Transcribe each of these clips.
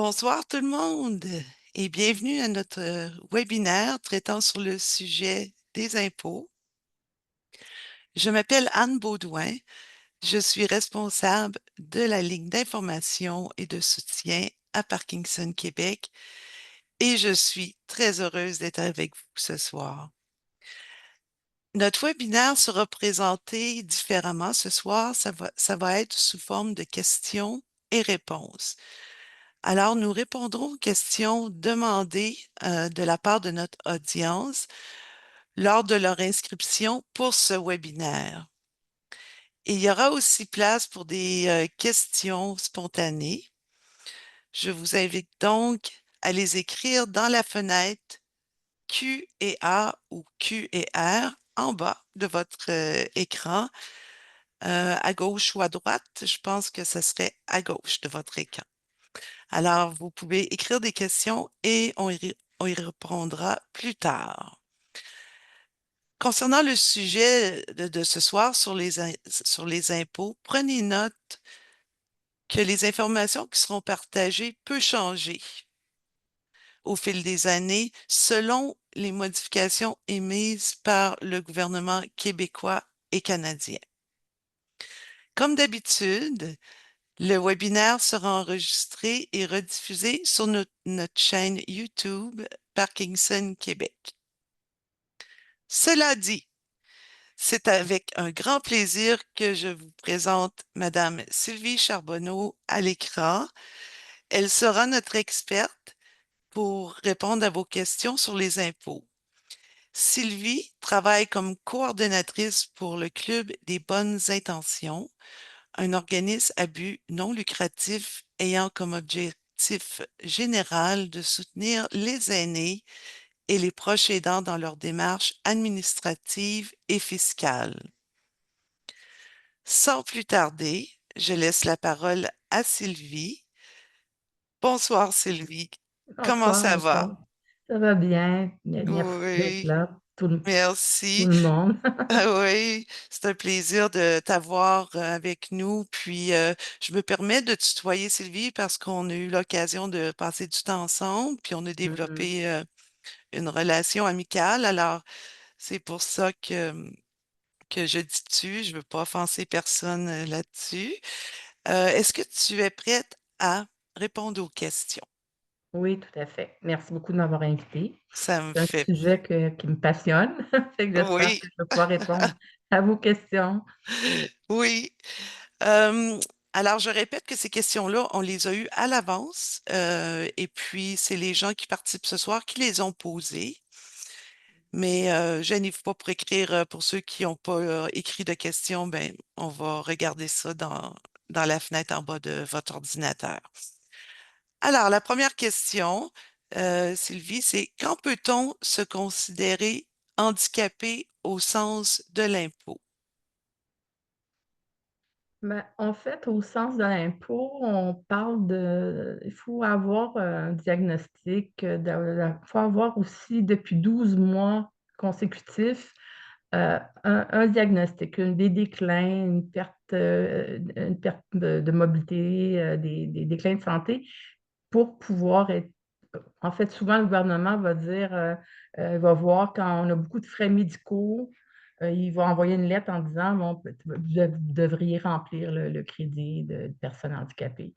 Bonsoir tout le monde et bienvenue à notre webinaire traitant sur le sujet des impôts. Je m'appelle Anne Baudouin. Je suis responsable de la ligne d'information et de soutien à Parkinson Québec et je suis très heureuse d'être avec vous ce soir. Notre webinaire sera présenté différemment ce soir. Ça va être sous forme de questions et réponses. Alors, nous répondrons aux questions demandées de la part de notre audience lors de leur inscription pour ce webinaire. Il y aura aussi place pour des questions spontanées. Je vous invite donc à les écrire dans la fenêtre Q et A ou Q et R en bas de votre écran, à gauche ou à droite. Je pense que ce serait à gauche de votre écran. Alors, vous pouvez écrire des questions et on y répondra plus tard. Concernant le sujet de ce soir sur les impôts, prenez note que les informations qui seront partagées peuvent changer au fil des années selon les modifications émises par le gouvernement québécois et canadien. Comme d'habitude, le webinaire sera enregistré et rediffusé sur notre chaîne YouTube Parkinson Québec. Cela dit, c'est avec un grand plaisir que je vous présente Madame Sylvie Charbonneau à l'écran. Elle sera notre experte pour répondre à vos questions sur les impôts. Sylvie travaille comme coordonnatrice pour le Club des bonnes intentions, un organisme à but non lucratif ayant comme objectif général de soutenir les aînés et les proches aidants dans leurs démarches administratives et fiscales. Sans plus tarder, je laisse la parole à Sylvie. Bonsoir Sylvie, comment Bonsoir, ça va? Antoine. Ça va bien? Merci d'être Oui, là, tout merci. le monde. Ah oui, c'est un plaisir de t'avoir avec nous. Puis, je me permets de tutoyer Sylvie parce qu'on a eu l'occasion de passer du temps ensemble, puis on a Mhm. développé une relation amicale. Alors, c'est pour ça que je dis tu. Je veux pas offenser personne là-dessus. Est-ce que tu es prête à répondre aux questions? Oui, tout à fait. Merci beaucoup de m'avoir invitée. Ça me C'est un fait... sujet qui me passionne. Fait que j'espère Oui, que je vais pouvoir répondre à vos questions. oui. Euh, alors, je répète que ces questions-là, on les a eues à l'avance, et puis c'est les gens qui participent ce soir qui les ont posées. Mais gênez-vous pas pour écrire, pour ceux qui n'ont pas écrit de questions, ben, on va regarder ça dans la fenêtre en bas de votre ordinateur. Alors, la première question, Sylvie, c'est quand peut-on se considérer handicapé au sens de l'impôt? Ben, en fait, au sens de l'impôt, on parle il faut avoir un diagnostic, il faut avoir aussi depuis 12 mois consécutifs un diagnostic, des déclins, une perte de mobilité, des déclins de santé pour pouvoir être en fait, souvent, le gouvernement va dire, va voir quand on a beaucoup de frais médicaux, il va envoyer une lettre en disant: «Bon, vous devriez remplir le crédit de personnes handicapées».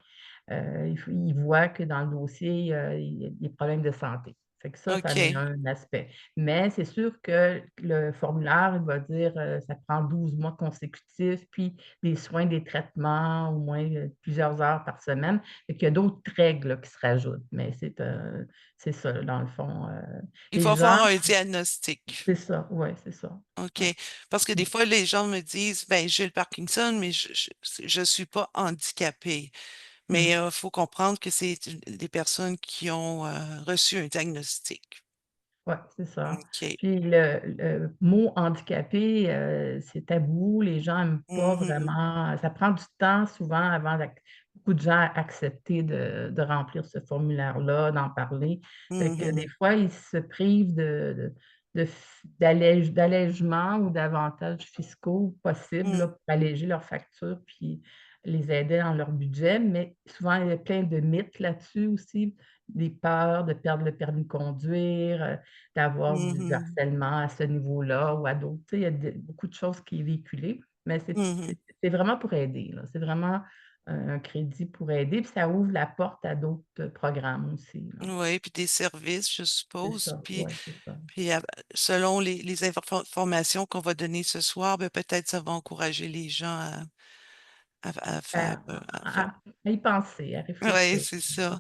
Il voit que dans le dossier, il y a des problèmes de santé. Fait que ça en est OK. un aspect. Mais c'est sûr que le formulaire, il va dire, ça prend 12 mois consécutifs, puis des soins, des traitements, au moins, plusieurs heures par semaine. Fait qu'il y a d'autres règles, là, qui se rajoutent, mais c'est ça, là, dans le fond, Il les faut gens avoir un diagnostic. c'est ça, ouais, c'est ça. OK. Ouais. Parce que des fois, les gens me disent, ben, j'ai le Parkinson, mais je suis pas handicapée. Mais Mmh. il faut comprendre que c'est des personnes qui ont reçu un diagnostic. Ouais, c'est ça. OK. Puis le mot handicapé, c'est tabou, les gens aiment pas Mhm. vraiment ça prend du temps souvent avant beaucoup de gens accepter de remplir ce formulaire-là, d'en parler. Fait que des Mhm. fois, ils se privent d'allègements ou d'avantages fiscaux possibles, là, pour alléger leurs factures puis, les aider dans leur budget, mais souvent, il y a plein de mythes là-dessus aussi, des peurs de perdre le permis de conduire, d'avoir du Mhm, harcèlement à ce niveau-là ou à d'autres. Tu sais, il y a beaucoup de choses qui est véhiculées, mais mhm. c'est vraiment pour aider, là. C'est vraiment un crédit pour aider, puis ça ouvre la porte à d'autres programmes aussi, là. Oui, puis des services, je C'est suppose. ça, ouais, c'est ça. Puis selon les informations qu'on va donner ce soir, ben, peut-être ça va encourager les gens à faire, À y penser, à Oui, réfléchir. c'est ça.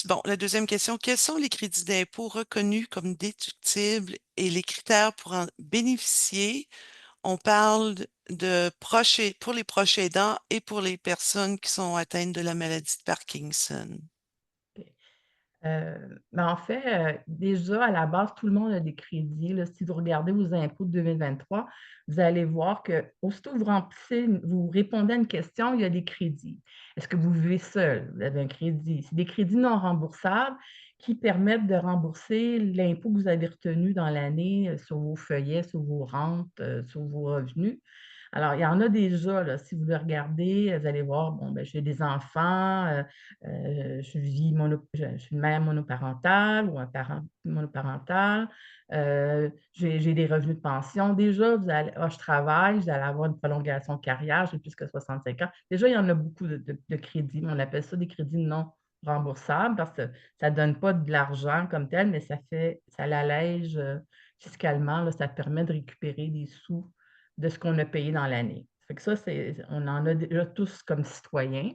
Bon, la deuxième question, quels sont les crédits d'impôt reconnus comme déductibles et les critères pour en bénéficier? On parle pour les proches aidants et pour les personnes qui sont atteintes de la maladie de Parkinson. OK. Ben, en fait, déjà à la base, tout le monde a des crédits, là. Si vous regardez vos impôts de 2023, vous allez voir que aussitôt que vous répondez à une question, il y a des crédits. Est-ce que vous vivez seul? Vous avez un crédit. C'est des crédits non remboursables qui permettent de rembourser l'impôt que vous avez retenu dans l'année, sur vos feuillets, sur vos rentes, sur vos revenus. Alors, il y en a déjà, là, si vous le regardez, vous allez voir, bon, ben, j'ai des enfants, je suis une mère monoparentale ou un parent monoparental, j'ai des revenus de pension. Déjà, vous allez je travaille, vous allez avoir une prolongation de carrière, j'ai plus que 65 ans. Déjà, il y en a beaucoup de crédits, mais on appelle ça des crédits non remboursables parce que ça ne donne pas de l'argent comme tel, mais ça l'allège, fiscalement, là, ça permet de récupérer des sous de ce qu'on a payé dans l'année. Fait que ça, on en a déjà tous comme citoyens.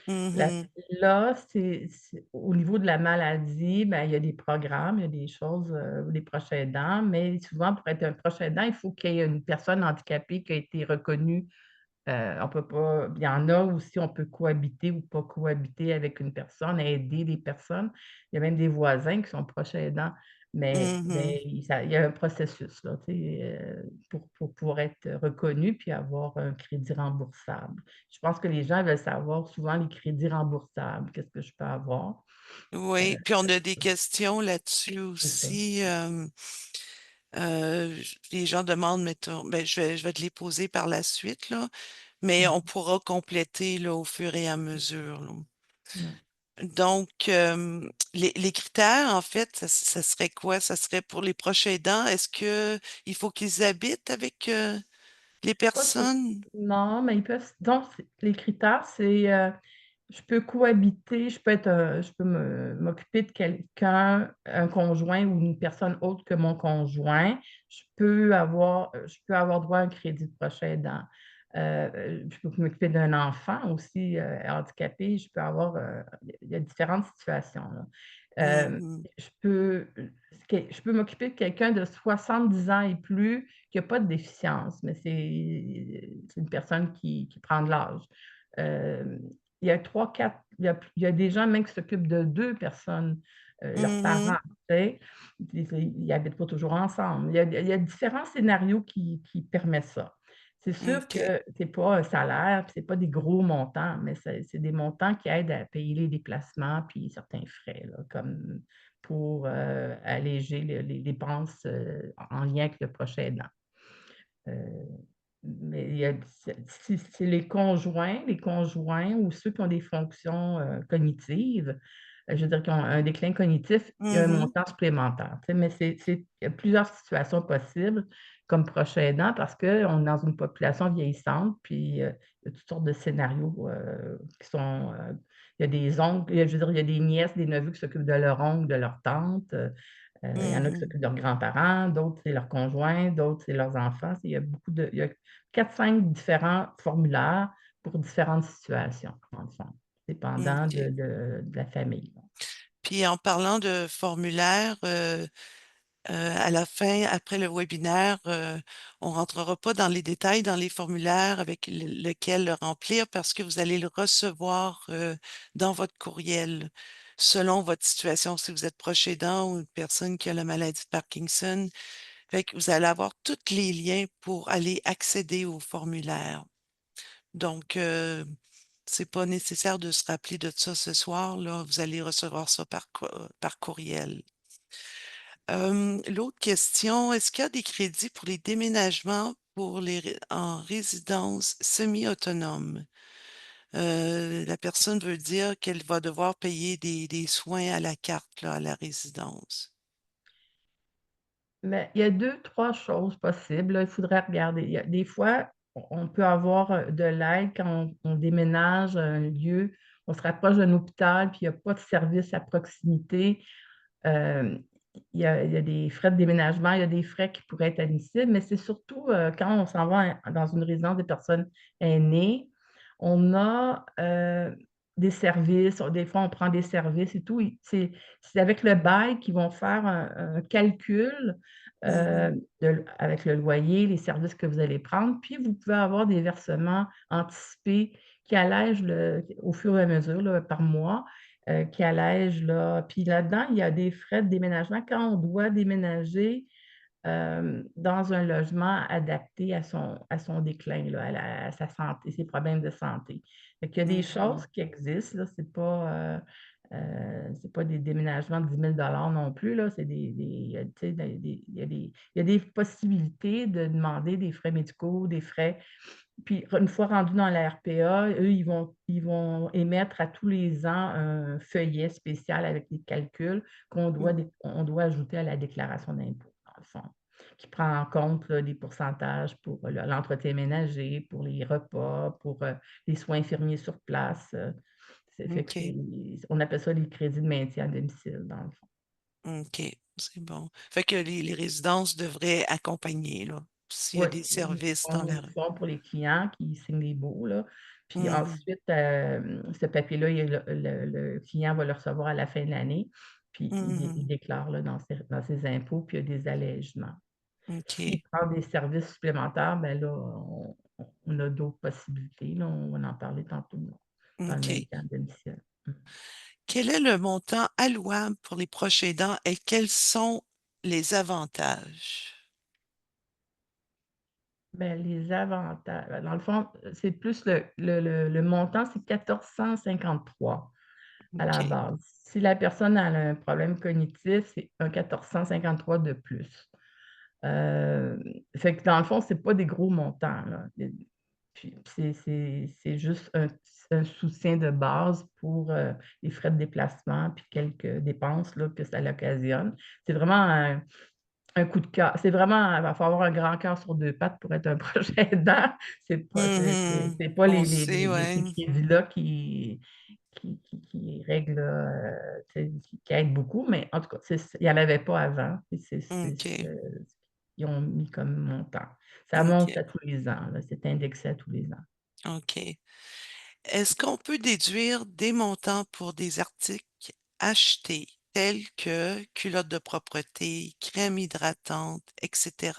La Mhm, Là, c'est au niveau de la maladie, ben, il y a des programmes, il y a des choses, des proches aidants, mais souvent pour être un proche aidant, il faut qu'il y ait une personne handicapée qui a été reconnue. On peut pas Il y en a aussi, on peut cohabiter ou pas cohabiter avec une personne, aider des personnes. Il y a même des voisins qui sont proches aidants, mhm. mais il y a un processus là, tu sais, pour pouvoir être reconnu puis avoir un crédit remboursable. Je pense que les gens veulent savoir souvent les crédits remboursables, qu'est-ce que je peux avoir? Oui, puis on a des questions là-dessus C'est ça. aussi. Les gens demandent, mettons, ben, je vais te les poser par la suite, là, mais Mmh. on pourra compléter là, au fur et à mesure, là. Ouais. Donc, les critères, en fait, ça serait quoi? Ça serait pour les proches aidants. Est-ce que il faut qu'ils habitent avec les Pas tout personnes? Non, mais ils peuvent donc les critères, c'est, je peux cohabiter, je peux m'occuper de quelqu'un, un conjoint ou une personne autre que mon conjoint. Je peux avoir droit à un crédit de proche aidant. Je peux m'occuper d'un enfant aussi, handicapé. Il y a différentes situations, là. Mhm, Je peux m'occuper de quelqu'un de 70 ans et plus qui a pas de déficience, mais c'est une personne qui prend de l'âge. Hem, il y a 3-4 il y a des gens même qui s'occupent de 2 personnes, leurs parents, mhm, tu sais? Ils habitent pas toujours ensemble. Il y a différents scénarios qui permettent ça. C'est sûr OK. que c'est pas un salaire, puis c'est pas des gros montants, mais c'est des montants qui aident à payer les déplacements puis certains frais, là, comme pour, alléger les dépenses, en lien avec le proche aidant. Heu, mais il y a c'est les conjoints ou ceux qui ont des fonctions, cognitives, je veux dire qui ont un déclin cognitif, il y a un Mhm, montant supplémentaire, tu sais? Mais il y a plusieurs situations possibles comme proche aidant parce qu'on est dans une population vieillissante, puis, il y a toutes sortes de scénarios, qui sont, il y a des oncles, je veux dire, il y a des nièces, des neveux qui s'occupent de leur oncle, de leur tante, il y en a qui mhm. s'occupent de leurs grands-parents, d'autres, c'est leurs conjoints, d'autres, c'est leurs enfants. Il y a 4-5 différents formulaires pour différentes situations, dans le fond, dépendant OK. de la famille. Puis en parlant de formulaire, à la fin, après le webinaire, on rentrera pas dans les détails dans les formulaires avec lequel le remplir parce que vous allez le recevoir dans votre courriel selon votre situation. Si vous êtes proche aidant ou une personne qui a la maladie de Parkinson, fait que vous allez avoir tous les liens pour aller accéder au formulaire. Donc, c'est pas nécessaire de se rappeler de ça ce soir, là. Vous allez recevoir ça par courriel. L'autre question, est-ce qu'il y a des crédits pour les déménagements en résidence semi-autonome? La personne veut dire qu'elle va devoir payer des soins à la carte, là, à la résidence. Mais il y a 2, 3 choses possibles, là, il faudrait regarder. Il y a des fois, on peut avoir, de l'aide quand on déménage un lieu, on se rapproche d'un hôpital, puis il y a pas de service à proximité. Hem, il y a des frais de déménagement, il y a des frais qui pourraient être admissibles, mais c'est surtout, quand on s'en va dans une résidence des personnes aînées, on a, des services, des fois on prend des services et tout. C'est avec le bail qu'ils vont faire un calcul, Mhm. avec le loyer, les services que vous allez prendre, puis vous pouvez avoir des versements anticipés qui allègent au fur et à mesure là, par mois, qui allège là, puis là-dedans, il y a des frais de déménagement quand on doit déménager, dans un logement adapté à son déclin là, à sa santé, ses problèmes de santé. Fait qu'il y a des Mhm. choses qui existent là, c'est pas des déménagements de 10 000 non plus là, c'est tu sais, il y a des possibilités de demander des frais médicaux, des frais puis une fois rendus dans la RPA, eux, ils vont émettre à tous les ans un feuillet spécial avec des calculs on doit ajouter à la déclaration d'impôt, dans le fond, qui prend en compte, là, des pourcentages pour l'entretien ménager, pour les repas, pour, les soins infirmiers sur place, c'est fait que OK. on appelle ça les crédits de maintien à domicile, dans le fond. OK. C'est bon. Fait que les résidences devraient accompagner, là, s'il y a Oui, des oui, services dans ils la le rue. font pour les clients qui signent les baux, là. Puis Mhm. ensuite, ce papier-là, le client va le recevoir à la fin de l'année, puis il Mhm. déclare là, dans ses impôts, puis il y a des allègements. S'il OK. prend des services supplémentaires, ben là, on a d'autres possibilités, là, on va en parler tantôt, là, dans le OK. maintien à domicile. Mmh. Quel est le montant allouable pour les proches aidants et quels sont les avantages? Ben, les avantages, dans le fond, c'est plus le montant, c'est 1453. À la OK. base. Si la personne a un problème cognitif, c'est un 1453 de plus. Heu, Fait que dans le fond, c'est pas des gros montants, là. Puis c'est juste un soutien de base pour, les frais de déplacement puis quelques dépenses, là, que ça l'occasionne. C'est vraiment un coup de cœur. C'est vraiment il faut avoir un grand cœur sur 2 pattes pour être un proche aidant. C'est pas Mhm. c'est pas On sait, ces ouais. crédits-là qui règlent, tu sais, qui aident beaucoup, mais en tout cas, il y en avait pas avant, et c'est ce OK. qu'ils ont mis comme montant. Ça monte OK. à tous les ans, là, c'est indexé à tous les ans. OK. Est-ce qu'on peut déduire des montants pour des articles achetés tels que culottes de propreté, crème hydratante, etc.?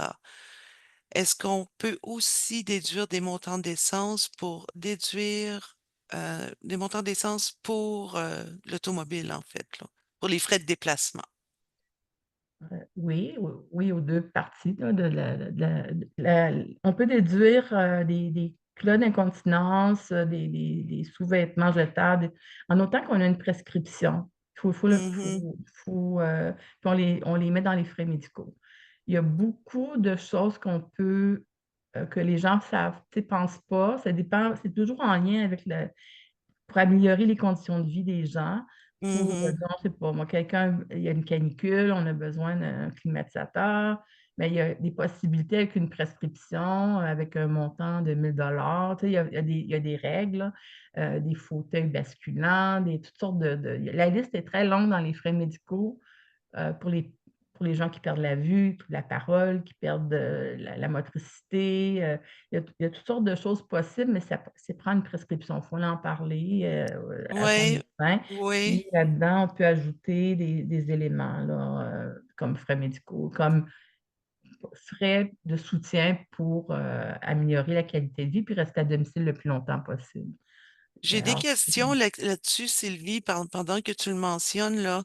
Est-ce qu'on peut aussi déduire des montants d'essence pour déduire des montants d'essence pour l'automobile, en fait, là, pour les frais de déplacement? Oui, oui, aux 2 parties là, de la on peut déduire, des culottes d'incontinence, des sous-vêtements jetables, en autant qu'on a une prescription. Mhm, Puis on les met dans les frais médicaux. Il y a beaucoup de choses qu'on peut, que les gens savent, tu sais, pensent pas. Ça dépend, c'est toujours en lien avec le pour améliorer les conditions de vie des gens, pour, mhm. disons, je sais pas moi, quelqu'un il y a une canicule, on a besoin d'un climatisateur, mais il y a des possibilités avec une prescription, avec un montant de 1 000 $. Tu sais, il y a des règles, là, des fauteuils basculants, des toutes sortes la liste est très longue dans les frais médicaux, pour les gens qui perdent la vue, la parole, qui perdent, la motricité, il y a toutes sortes de choses possibles, mais c'est prendre une prescription. Il faut en parler, à son Oui, médecin. oui. Puis là-dedans, on peut ajouter des éléments là, comme frais médicaux, comme frais de soutien pour, améliorer la qualité de vie, puis rester à domicile le plus longtemps possible. J'ai des Alors questions là-dessus, Sylvie, pendant que tu le mentionnes, là.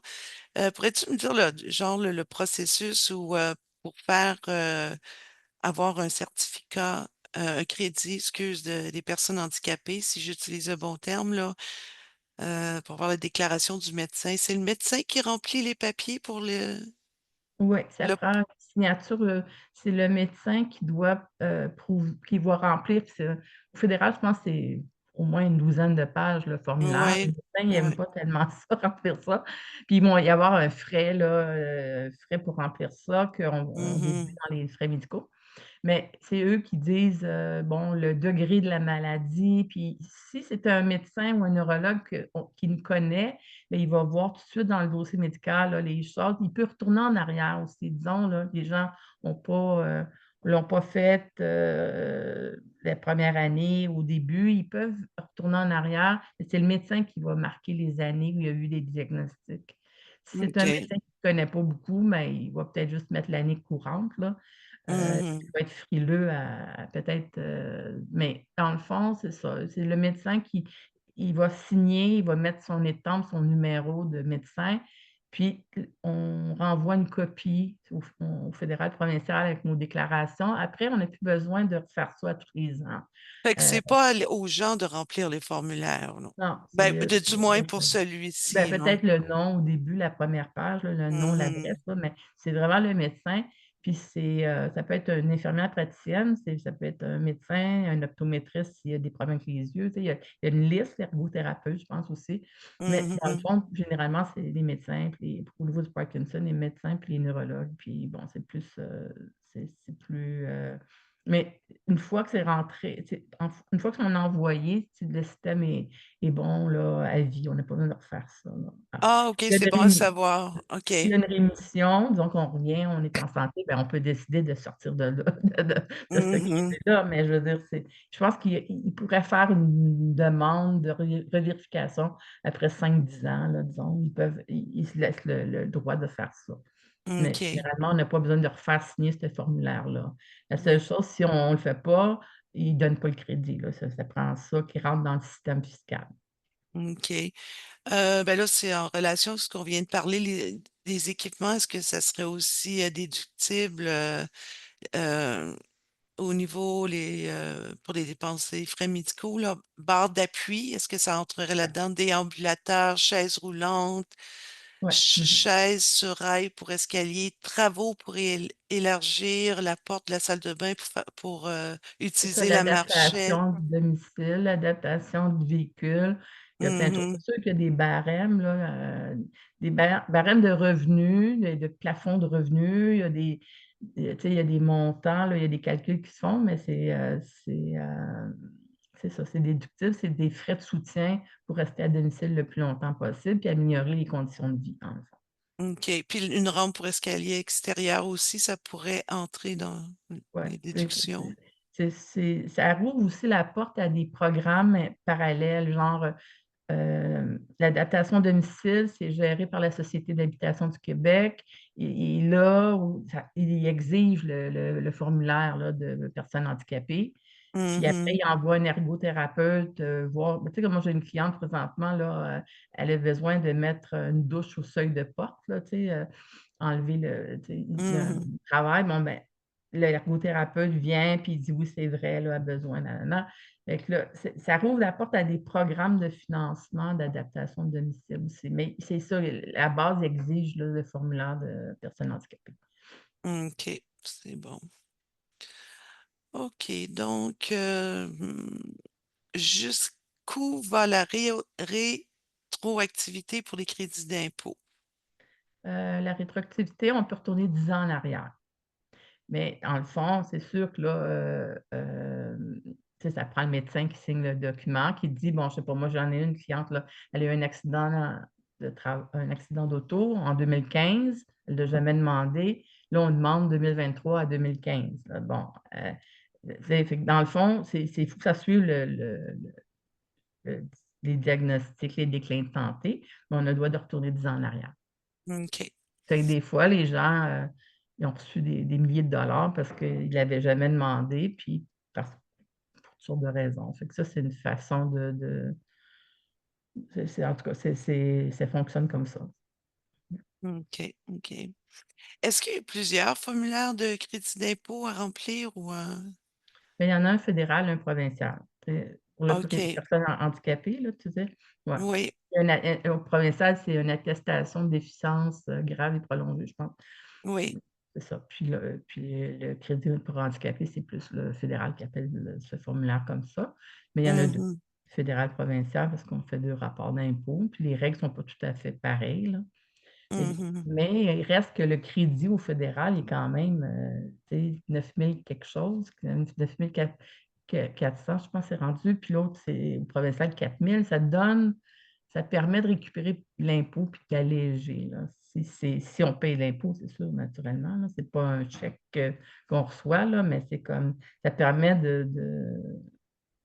Pourrais-tu me dire, genre, le processus ou pour faire avoir un certificat, un crédit, excuse, des personnes handicapées, si j'utilise le bon terme, là, pour avoir la déclaration du médecin. C'est le médecin qui remplit les papiers pour ouais, ça le... prend une signature, c'est le médecin qui doit remplir, puis au fédéral, je pense que au moins une douzaine de pages, le formulaire. Les Oui, médecins, ils n'aiment oui. pas tellement ça, remplir ça. Puis il va y avoir un frais, là, frais pour remplir ça qu'on déduit Mhm. dans les frais médicaux. Mais c'est eux qui disent, bon, le degré de la maladie, puis si c'est un médecin ou un neurologue qui nous connaît, bien, il va voir tout de suite dans le dossier médical, là, les choses. Il peut retourner en arrière aussi. Disons, là, les gens ont pas, l'ont pas fait, la première année, au début, ils peuvent retourner en arrière, mais c'est le médecin qui va marquer les années où il y a eu des diagnostics. Si c'est un OK. médecin qui ne connaît pas beaucoup, mais il va peut-être juste mettre l'année courante, là. Il Mhm. va être frileux à peut-être, mais dans le fond, c'est ça. C'est le médecin qui il va signer, il va mettre son étampe, son numéro de médecin, puis on renvoie une copie au fédéral provincial avec nos déclarations. Après, on n'a plus besoin de refaire ça tous les ans. Fait que Heu, c'est pas aux gens de remplir les formulaires, non. non, Ben, c'est, du moins pour ben, celui-ci, non. peut-être le nom au début, la première page, là, le nom, l'adresse, Mhm. là, mais c'est vraiment le médecin. Puis ça peut être une infirmière praticienne, ça peut être un médecin, un optométriste s'il y a des problèmes avec les yeux. Tu sais, il y a une liste, l'ergothérapeute, je pense aussi. Mais dans le Mhm. fond, généralement, c'est les médecins, puis au niveau du Parkinson, les médecins puis les neurologues. Puis bon, c'est plus, c'est plus, mais une fois que c'est rentré, une fois que c'est envoyé, si le système est bon là, à vie. On n'a pas besoin de refaire ça, là. Ah, Ah, OK, s'il y a c'est une bon à rémi savoir. OK. s'il y a une rémission, disons qu'on revient, on est en santé, ben, on peut décider de sortir de là, de ce Mhm. là mais je veux dire, je pense qu'il pourrait faire une demande de revérification après 5 10 ans, là, disons. Ils se laissent le droit de faire ça. Mais OK. généralement, on n'a pas besoin de refaire signer ce formulaire-là. La seule Mm. chose, si on ne le fait pas, ils ne donnent pas le crédit, là. Ça prend ça qui rentre dans le système fiscal. OK. Ben là, c'est en relation à ce qu'on vient de parler, des équipements. Est-ce que ça serait aussi déductible euh, au niveau pour les dépenses des frais médicaux, là, barre d'appui, est-ce que ça entrerait là-dedans? Déambulateur, chaise roulante, Ouais. Mmh. chaise sur rail pour escalier, travaux pour élargir la porte de la salle de bain pour C'est ça, utiliser la marchette. l'adaptation du domicile, l'adaptation du véhicule. Il y a plein de choses. Mhm, C'est sûr qu'il y a des barèmes, là, des barèmes de revenus, de plafonds de revenus. Il y a tu sais, il y a des montants, là, il y a des calculs qui se font, mais c'est ça, c'est déductible, c'est des frais de soutien pour rester à domicile le plus longtemps possible puis améliorer les conditions de vie, dans le fond. OK. Puis une rampe pour escalier extérieur aussi, ça pourrait entrer dans Ouais, les déductions. ça rouvre aussi la porte à des programmes, parallèles, genre, l'adaptation domicile, c'est géré par la Société d'habitation du Québec et là où ils exigent le formulaire, là, de personnes handicapées. Puis après, Mhm, ils envoient un ergothérapeute, voir, tu sais, comme moi, j'ai une cliente présentement, là, elle a besoin de mettre une douche au seuil de porte, là, tu sais, enlever tu sais, il y a un mhm. travail. Bon, ben, l'ergothérapeute vient puis il dit: «Oui, c'est vrai, elle a besoin, nanana». Fait que là, ça rouvre la porte à des programmes de financement d'adaptation de domicile aussi. Mais c'est ça, la base exige, là, le formulaire de personnes handicapées. OK, c'est bon. OK, donc, jusqu'où va la rétroactivité pour les crédits d'impôt? La rétroactivité, on peut retourner 10 ans en arrière. Mais dans le fond, c'est sûr que là, tu sais, ça prend le médecin qui signe le document, qui dit, bon, je sais pas, moi, j'en ai une cliente, là, elle a eu un accident un accident d'auto en 2015, elle l'a jamais demandé. Là, on demande 2023 à 2015, là. Bon, tu sais, fait que dans le fond, il faut que ça suive le les diagnostics, les déclins de santé, mais on a le droit de retourner 10 ans en arrière. OK. Fait que des fois, les gens, ils ont reçu des milliers de dollars parce qu'ils l'avaient jamais demandé, puis pour toutes sortes de raisons. Fait que ça une façon en tout cas, ça fonctionne comme ça. OK. OK. Est-ce qu'il y a plusieurs formulaires de crédit d'impôt à remplir ou Mais il y en a un fédéral, un provincial. Tu sais, pour les OK. personnes handicapées, là, tu sais? Ouais. Oui, Il y a au provincial, c'est une attestation de déficience, grave et prolongée, je pense. oui. C'est ça. Puis le crédit pour handicapés, c'est plus le fédéral qui appelle ce formulaire comme ça. Mais il y en a 2. Mhm. fédéral, provincial, parce qu'on fait 2 rapports d'impôts, puis les règles sont pas tout à fait pareilles, là. Et Mhm. mais il reste que le crédit au fédéral est quand même, tu sais, 9 000 quelque chose, 9 400, je pense, c'est rendu, puis l'autre, c'est au provincial 4 000. Ça te permet de récupérer l'impôt puis d'alléger, là. Si on paye l'impôt, c'est sûr, naturellement, là. C'est pas un chèque, qu'on reçoit, là, mais c'est comme ça permet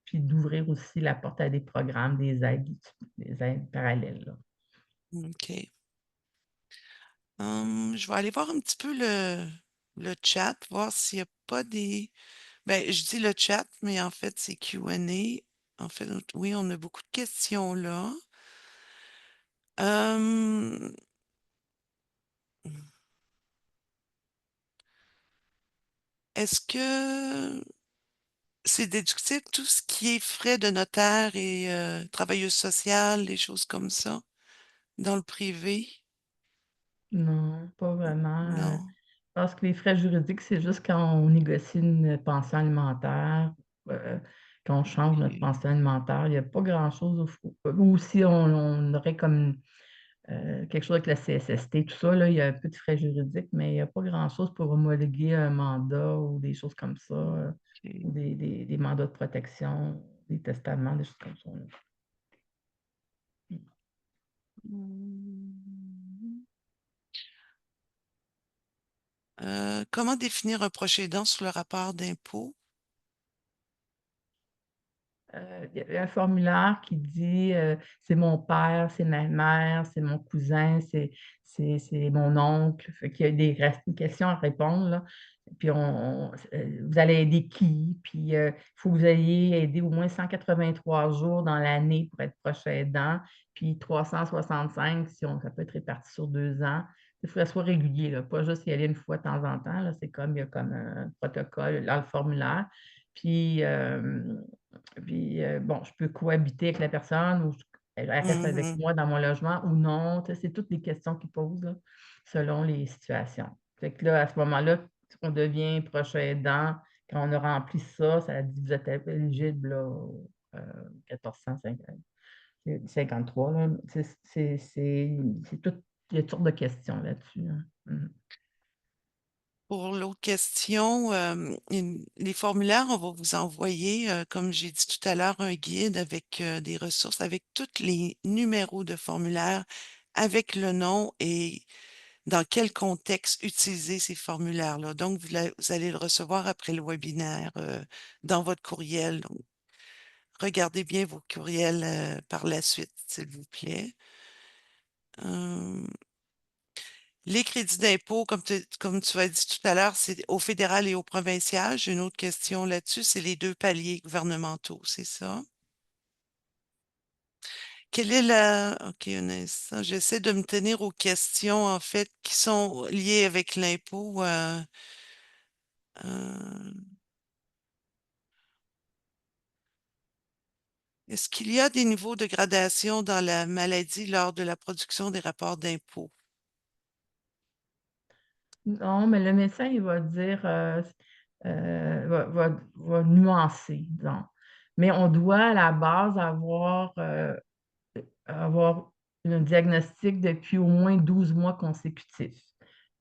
puis d'ouvrir aussi la porte à des programmes, des aides parallèles, là. OK. Je vais aller voir un petit peu le chat, voir s'il n'y a pas des... Ben, je dis le chat, mais en fait, c'est Q&A. En fait, oui, on a beaucoup de questions là. Euh, Est-ce que c'est déductible tout ce qui est frais de notaire et travailleuse sociale, des choses comme ça, dans le privé? Non, pas vraiment, Non. je pense que les frais juridiques, c'est juste quand on négocie une pension alimentaire, heu, quand on change notre OK. pension alimentaire, il y a pas grand-chose au fou ou si on aurait comme, quelque chose avec la CSST, tout ça, là, il y a un peu de frais juridiques, mais il y a pas grand-chose pour homologuer un mandat ou des choses comme ça, ou OK. des mandats de protection, des testaments, des choses comme ça, là. Hmm. Comment définir un proche aidant sur le rapport d'impôt? Il y a un formulaire qui dit, c'est mon père, c'est ma mère, c'est mon cousin, c'est mon oncle. Fait qu'il y a des questions à répondre, là. Puis vous allez aider qui? Puis, il faut que vous ayez aidé au moins 183 jours dans l'année pour être proche aidant, puis 365 si on ça peut être réparti sur 2 ans. Il faut que ça soit régulier, là, pas juste y aller une fois de temps en temps, là. C'est comme il y a comme un protocole dans le formulaire. Puis, bon, je peux cohabiter avec la personne ou elle reste avec Mhm. moi dans mon logement ou non. Tu sais, c'est toutes les questions qu'ils posent, là, selon les situations. Fait que là, à ce moment-là, on devient proche aidant. Quand on a rempli ça, ça dit: «Vous êtes éligible là, au, 1453 là». C'est tout il y a toutes sortes de questions là-dessus, hein. Mmh. Pour l'autre question, les formulaires, on va vous envoyer, comme j'ai dit tout à l'heure, un guide avec des ressources, avec tous les numéros de formulaires, avec le nom et dans quel contexte utiliser ces formulaires-là. Donc, vous allez le recevoir après le webinaire dans votre courriel. Donc, regardez bien vos courriels par la suite, s'il vous plaît. Euh, Les crédits d'impôt, comme tu as dit tout à l'heure, c'est au fédéral et au provincial. J'ai une autre question là-dessus. C'est les deux paliers gouvernementaux, c'est ça? Quelle est la... OK, un instant. J'essaie de me tenir aux questions, en fait, qui sont liées avec l'impôt. Euh, Est-ce qu'il y a des niveaux de gradation dans la maladie lors de la production des rapports d'impôt? Non, mais le médecin, il va dire, va nuancer, disons. Mais on doit à la base avoir un diagnostic depuis au moins 12 mois consécutifs.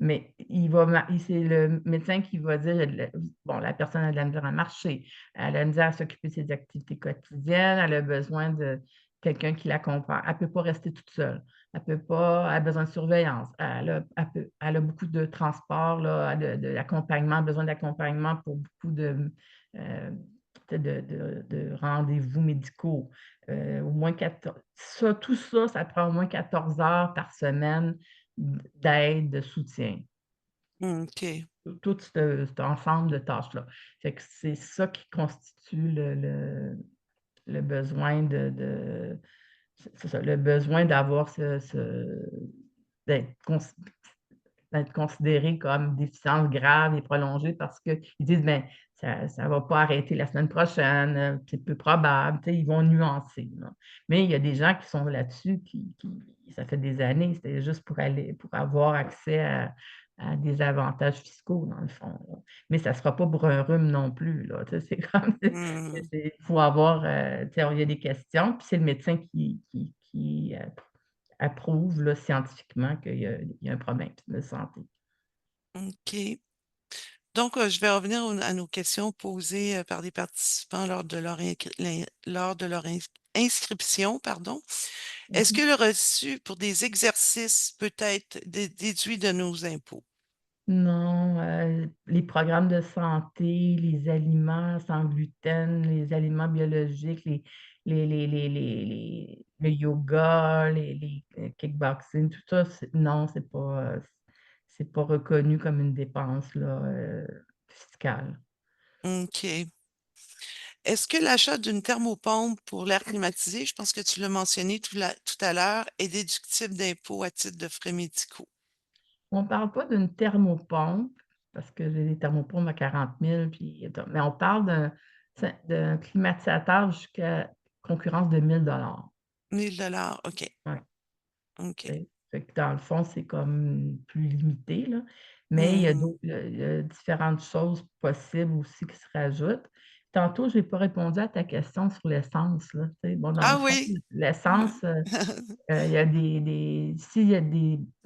Mais c'est le médecin qui va dire, bon, la personne a de la misère à marcher, elle a de la misère à s'occuper de ses activités quotidiennes, elle a besoin de quelqu'un qui l'accompagne. Elle ne peut pas rester toute seule. Elle a besoin de surveillance. Elle a beaucoup de transport, là, d'accompagnement, besoin d'accompagnement pour beaucoup euh, de rendez-vous médicaux. Au moins 14 ça, tout ça, ça prend au moins 14 heures par semaine d'aide, de soutien. OK. Tout cet ensemble de tâches-là. Fait que c'est ça qui constitue le besoin c'est ça, le besoin d'avoir d'être cons d'être considéré comme déficience grave et prolongée parce qu'ils disent: «Ben, ça va pas arrêter la semaine prochaine, c'est peu probable», tu sais, ils vont nuancer, là. Mais il y a des gens qui sont là-dessus, qui ça fait des années, c'était juste pour avoir accès à des avantages fiscaux, dans le fond, là. Mais ça ne sera pas pour un rhume non plus, là, tu sais, c'est comme Hmm, il faut avoir, tu sais, il y a des questions, puis c'est le médecin qui approuve, là, scientifiquement qu'il y a un problème de santé. OK. Donc, je vais revenir à nos questions posées par les participants lors de leur inscription, pardon. Est-ce que Mmh. le reçu pour des exercices peut être déduit de nos impôts? Non, les programmes de santé, les aliments sans gluten, les aliments biologiques, le yoga, kickboxing, tout ça, non, c'est pas reconnu comme une dépense là, fiscale. OK. Est-ce que l'achat d'une thermopompe pour l'air climatisé, je pense que tu l'as mentionné tout à l'heure, est déductible d'impôt à titre de frais médicaux? On parle pas d'une thermopompe, parce que j'ai des thermopompes à 40 000 puis mais on parle d'un climatisateur jusqu'à concurrence de 1 000 $. 1 000 OK. Ouais. OK. Tu sais? Fait que dans le fond, c'est comme plus limité, là, mais Mhm. il y a différentes choses possibles aussi qui se rajoutent. Tantôt, je n'ai pas répondu à ta question sur l'essence, là, tu sais? Bon, dans le Ah fond, oui! l'essence, il y a s'il y a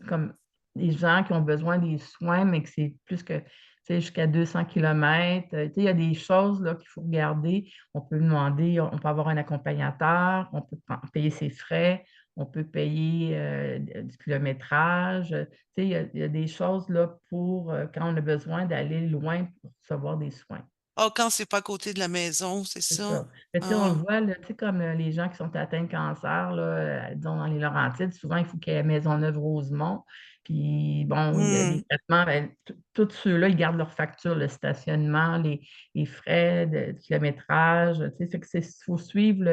comme des gens qui ont besoin des soins, mais que c'est plus que, tu sais, jusqu'à 200 kilomètres, tu sais, il y a des choses, là, qu'il faut regarder. On peut demander on peut avoir un accompagnateur, on peut payer ses frais, on peut payer, du kilométrage, tu sais, il y a des choses, là, pour, quand on a besoin d'aller loin pour recevoir des soins. Oh, quand c'est pas à côté de la maison, c'est C'est ça? ça. Mais tu sais, on le Ah. voit là, tu sais, comme, les gens qui sont atteints de cancer là, disons dans les Laurentides, souvent il faut qu'il y ait Maisonneuve-Rosemont. Puis bon, il y a des Mmh. traitements, ben, tous ceux-là, ils gardent leur facture, le stationnement, les frais de kilométrage, tu sais, fait que faut suivre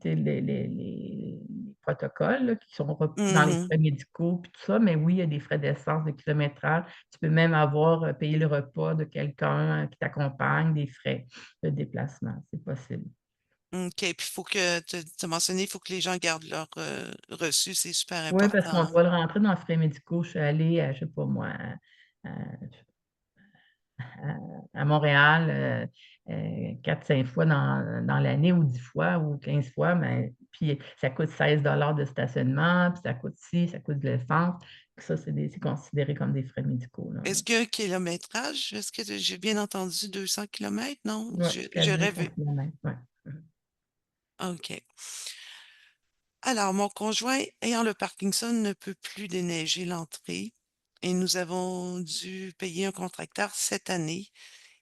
tu sais, les protocoles là, qui sont repris dans les Mmh. frais médicaux puis tout ça. Mais oui, il y a des frais d'essence, de kilométrage. Tu peux même avoir, payé le repas de quelqu'un qui t'accompagne, des frais de déplacement, c'est possible. OK, puis il faut que tu as mentionné, il faut que les gens gardent leur, reçu, c'est super Oui, parce qu'on important. doit le rentrer dans les frais médicaux. Je suis allée, je sais pas moi, à à Montréal, 4-5 fois dans l'année ou 10 fois ou 15 fois, mais puis ça coûte 16 $ de stationnement, puis ça coûte ci, ça coûte de l'essence. Ça, c'est considéré comme des frais médicaux, là. Est-ce qu'il y a un kilométrage? Est-ce que j'ai bien entendu 200 kilomètres? Non? Ouais, jusqu'à J'ai 200 rêvé. kilomètres, ouais. Mmh. OK. Alors, mon conjoint, ayant le Parkinson, ne peut plus déneiger l'entrée et nous avons dû payer un contracteur cette année.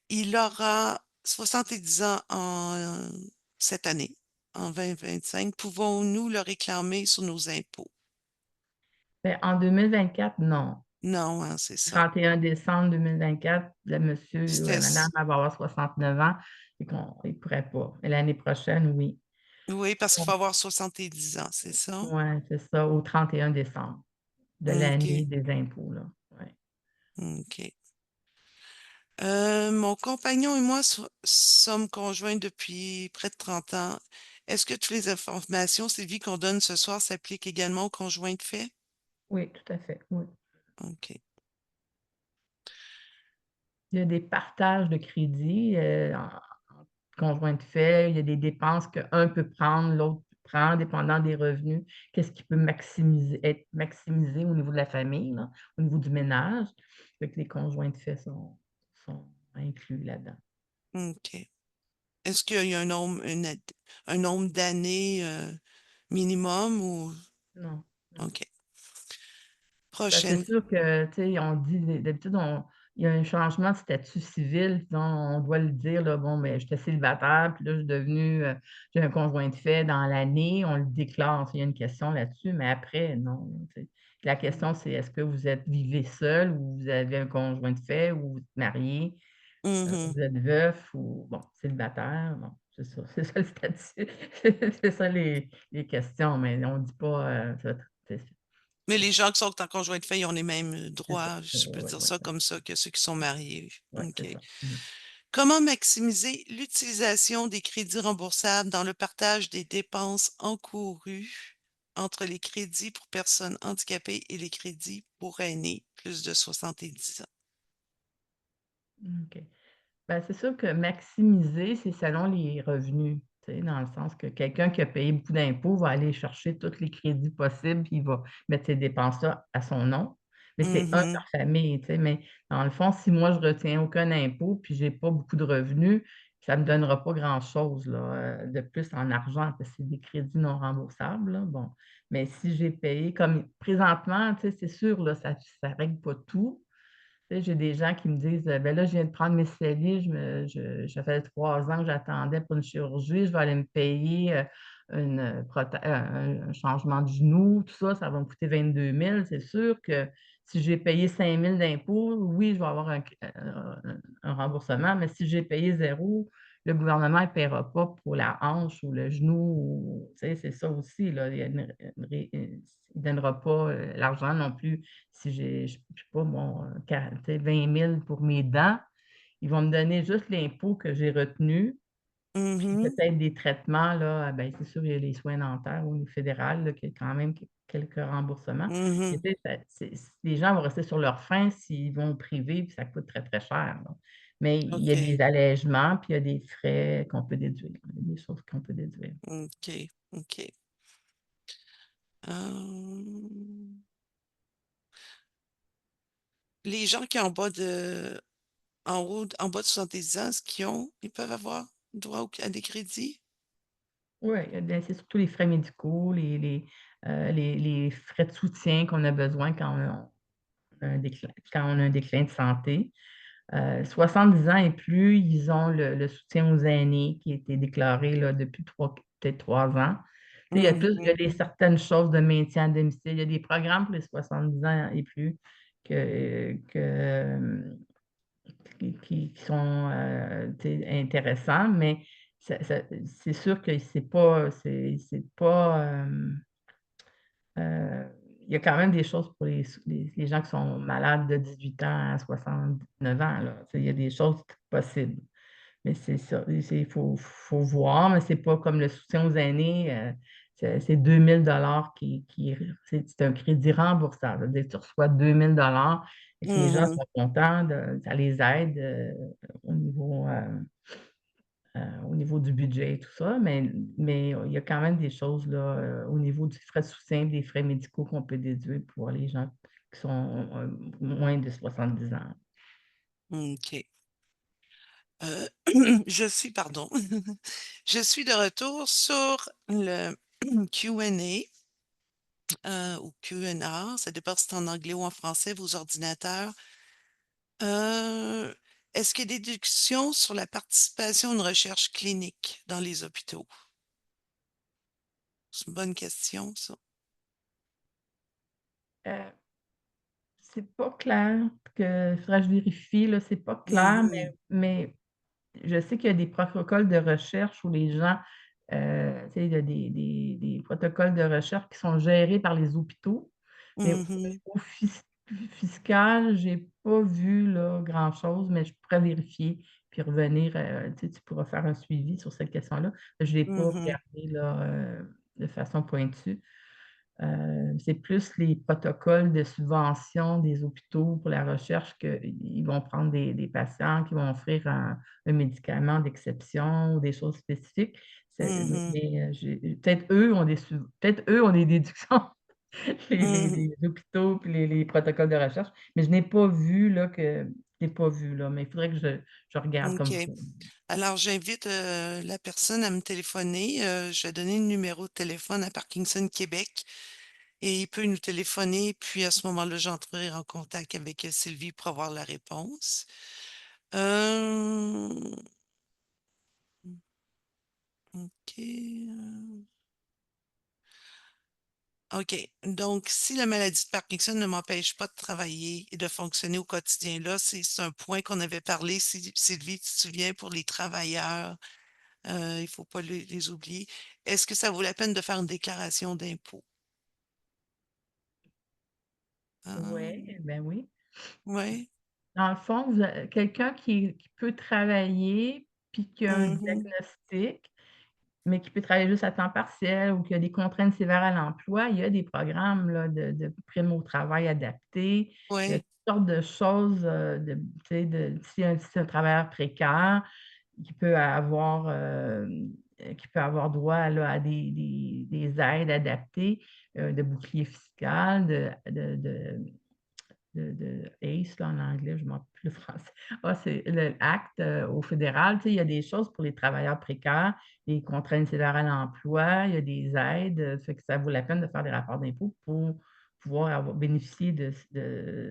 Il aura 70 ans cette année, en 2025. Pouvons-nous le réclamer sur nos impôts? Beh, en 2024, non. Non, hein, c'est ça. 31 décembre 2024, le monsieur ou la C'était, madame, elle va avoir 69 ans et qu'on il pourrait pas. Mais l'année prochaine, oui. oui, parce qu'il faut avoir 70 ans, c'est ça? Ouais, c'est ça, au 31 décembre de l'année OK, des impôts, là. Ouais. OK. Mon compagnon et moi sommes conjoints depuis près de 30 ans. Est-ce que toutes les informations, Sylvie, qu'on donne ce soir s'appliquent également aux conjoints de fait? Oui, tout à fait, oui. OK. Il y a des partages de crédit, en conjoint de fait, il y a des dépenses qu'un peut prendre, l'autre prend, dépendant des revenus. Qu'est-ce qui peut être maximisé au niveau de la famille, là, au niveau du ménage. Fait que les conjoints de fait sont inclus là-dedans. OK. Est-ce qu'il y a un nombre d'années minimum ou Non, non. OK. Ben, c'est Prochaine. sûr que, tu sais, on dit d'habitude, il y a un changement de statut civil, disons, on doit le dire, là: «Bon, ben, j'étais célibataire, puis là, je suis devenu, j'ai un conjoint de fait dans l'année», on le déclare, il y a une question là-dessus, mais après, non, tu sais. La question, c'est est-ce que vivez seul ou vous avez un conjoint de fait ou vous êtes marié, Mhm. vous êtes veuf ou bon, célibataire, bon, c'est ça, c'est ça le statut. C'est ça les questions, mais on ne dit pas, Mais les gens qui sont en conjoint de fait, ils ont les mêmes c'est ça. droits, je peux Ouais, dire ouais, ça ouais. comme ça, que ceux qui sont mariés. Ouais, OK. c'est ça. Mmh. Comment maximiser l'utilisation des crédits remboursables dans le partage des dépenses encourues? entre les crédits pour personnes handicapées et les crédits pour aînés plus de 70 ans? OK. Ben, c'est sûr que maximiser, c'est selon les revenus, tu sais, dans le sens que quelqu'un qui a payé beaucoup d'impôts va aller chercher tous les crédits possibles, puis il va mettre ces dépenses-là à son nom. Mais c'est un Mhm, par famille, tu sais, mais dans le fond, si moi je retiens aucun impôt, puis j'ai pas beaucoup de revenus, ça me donnera pas grand-chose, là, de plus en argent, parce que c'est des crédits non remboursables, là, bon. Mais si j'ai payé comme présentement, tu sais, c'est sûr, là, ça règle pas tout. Tu sais, j'ai des gens qui me disent, «Ben là, je viens de prendre mes CELI, ça fait 3 ans que j'attendais pour une chirurgie, je vais aller me payer, une, un changement de genou, tout ça, ça va me coûter 22 000. C'est sûr que si j'ai payé 5 000 d'impôts, oui, je vais avoir un remboursement, mais si j'ai payé zéro, le gouvernement ne paiera pas pour la hanche ou le genou ou tu sais, c'est ça aussi, là, il y a il ne donnera pas, l'argent non plus si je sais pas moi, tu sais 20 000 pour mes dents, ils vont me donner juste l'impôt que j'ai retenu, puis mhm, peut-être des traitements là, ben, c'est sûr, il y a les soins dentaires au niveau fédéral là, qui a quand même quelques remboursements. Mais mhm. tu sais, les gens vont rester sur leur faim s'ils vont au privé, puis ça coûte très, très cher, là. Mais il y a des OK, allègements, puis il y a des frais qu'on peut déduire. Il y a des choses qu'on peut déduire. OK, OK. Hum, les gens qui ont en bas de 70 ans, ce qu'ils ont, ils peuvent avoir droit à des crédits? Ouais, bien, c'est surtout les frais médicaux, les frais de soutien qu'on a besoin quand on a un déclin de santé. 70 ans et plus, ils ont le soutien aux aînés qui a été déclaré là, depuis peut-être 3 ans. Tu sais, il y a Mhm, des certaines choses de maintien à domicile. Il y a des programmes pour les 70 ans et plus que, qui sont, tu sais, intéressants, mais c'est sûr que c'est pas, il y a quand même des choses pour les gens qui sont malades de 18 ans à 69 ans, là. Tu sais, il y a des choses possibles. Mais c'est ça, faut voir, mais c'est pas comme le soutien aux aînés, c'est 2 000 c'est un crédit remboursable. Ça veut dire que tu reçois 2 000 et que les gens mhm, sont contents ça les aide, au niveau, au niveau du budget et tout ça, mais il y a quand même des choses là, au niveau du frais de soutien, des frais médicaux qu'on peut déduire pour les gens qui sont, moins de 70 ans. OK. Euh, pardon, je suis de retour sur le Q&A ou Q&A, ça dépend si c'est en anglais ou en français, vos ordinateurs. Euh, est-ce qu'il y a des déductions sur la participation à une recherche clinique dans les hôpitaux? C'est une bonne question, ça. Heu, c'est pas clair faudrait que je vérifie là, c'est pas clair, Mhm, mais je sais qu'il y a des protocoles de recherche où les gens, tu sais, il y a des protocoles de recherche qui sont gérés par les hôpitaux, mais au mhm, niveau fiscal, j'ai pas vu là grand-chose, mais je pourrais vérifier puis revenir, tu sais, tu pourras faire un suivi sur cette question-là. Je l'ai pas mhm, regardé là, de façon pointue. C'est plus les protocoles de subvention des hôpitaux pour la recherche qu'ils vont prendre des patients qui vont offrir un médicament d'exception ou des choses spécifiques. mhm, Peut-être eux ont des déductions, mhm. les hôpitaux puis les protocoles de recherche, mais je n'ai pas vu là mais il faudrait que je regarde OK. comme ça. Alors, j'invite la personne à me téléphoner. Je vais donner le numéro de téléphone à Parkinson Québec et il peut nous téléphoner. Puis à ce moment-là, j'entrerai en contact avec Sylvie pour avoir la réponse. Euh, OK. OK. Donc, si la maladie de Parkinson ne m'empêche pas de travailler et de fonctionner au quotidien, là, c'est un point qu'on avait parlé, Sylvie, tu te souviens, pour les travailleurs, il faut pas les oublier. Est-ce que ça vaut la peine de faire une déclaration d'impôt? Ouais, ben oui. Oui. Dans le fond, quelqu'un qui peut travailler, puis qui a un Mhm, diagnostic, mais qui peut travailler juste à temps partiel ou qui a des contraintes sévères à l'emploi, il y a des programmes là de prime au travail adapté. Il y a Oui, toutes sortes de choses, de tu sais, si un travailleur précaire qui peut avoir, qui peut avoir droit là à des aides adaptées, de bouclier fiscal, de ACE là, en anglais, je ne m'en rappelle plus le français. Ah, c'est le ACT, au fédéral, tu sais, il y a des choses pour les travailleurs précaires, les contraintes sévères à l'emploi, il y a des aides, fait que ça vaut la peine de faire des rapports d'impôts pour pouvoir bénéficier de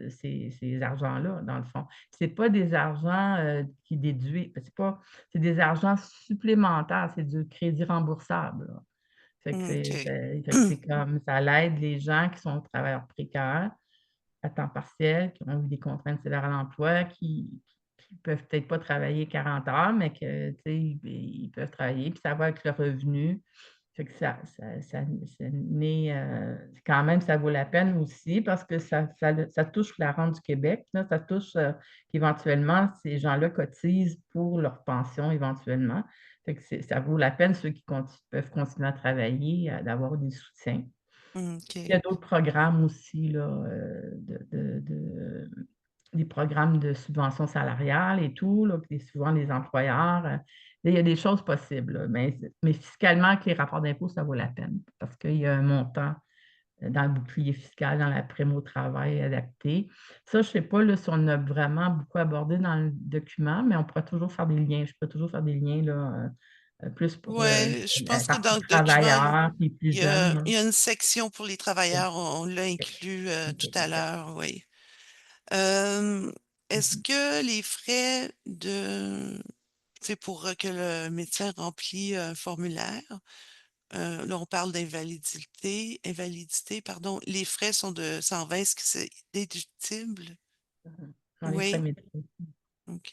ces argents-là, dans le fond. C'est pas des argents, qui déduisent c'est des argents supplémentaires, c'est du crédit remboursable, là. OK. Fait que c'est comme ça l'aide les gens qui sont travailleurs précaires à temps partiel, qui ont eu des contraintes sévères à l'emploi, qui peuvent peut-être pas travailler 40 heures, mais que, tu sais, ils peuvent travailler, puis ça va avec le revenu. Fait que ça naît, quand même, ça vaut la peine aussi parce que ça touche la rente du Québec, là, ça touche, qu'éventuellement, ces gens-là cotisent pour leur pension éventuellement. Fait que ça vaut la peine, ceux qui peuvent continuer à travailler, d'avoir des soutiens. Il y a OK. d'autres programmes aussi là, des programmes de subvention salariale et tout, là, que souvent les employeurs, il y a des choses possibles, là, mais fiscalement, avec les rapports d'impôts, ça vaut la peine parce qu'il y a un montant, dans le bouclier fiscal, dans la prime au travail adaptée. Ça, je ne sais pas là, si on a vraiment beaucoup abordé dans le document, mais on pourra toujours faire des liens. Je peux toujours faire des liens là, plus pour, Ouais, je la pense que dans partie le document, travailleurs puis plus jeunes, là. il y a une section pour les OK. travailleurs. On l'a inclus tout OK, à OK. l'heure, oui. Euh, Est-ce Mmh. que les frais c'est pour que le médecin remplit un formulaire, là on parle invalidité, pardon, les frais sont de 120, est-ce que c'est déductible? Mmh. Dans les frais Oui, médicaux. OK.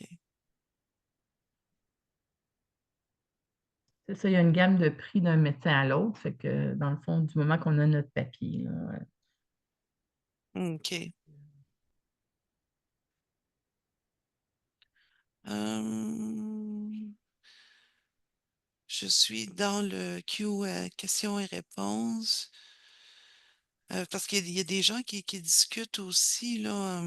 C'est ça, il y a une gamme de prix d'un médecin à l'autre, fait que dans le fond, du moment qu'on a notre papier là, OK. Euh, je suis dans le Q, questions et réponses. Parce qu'il y a des gens qui discutent aussi, là,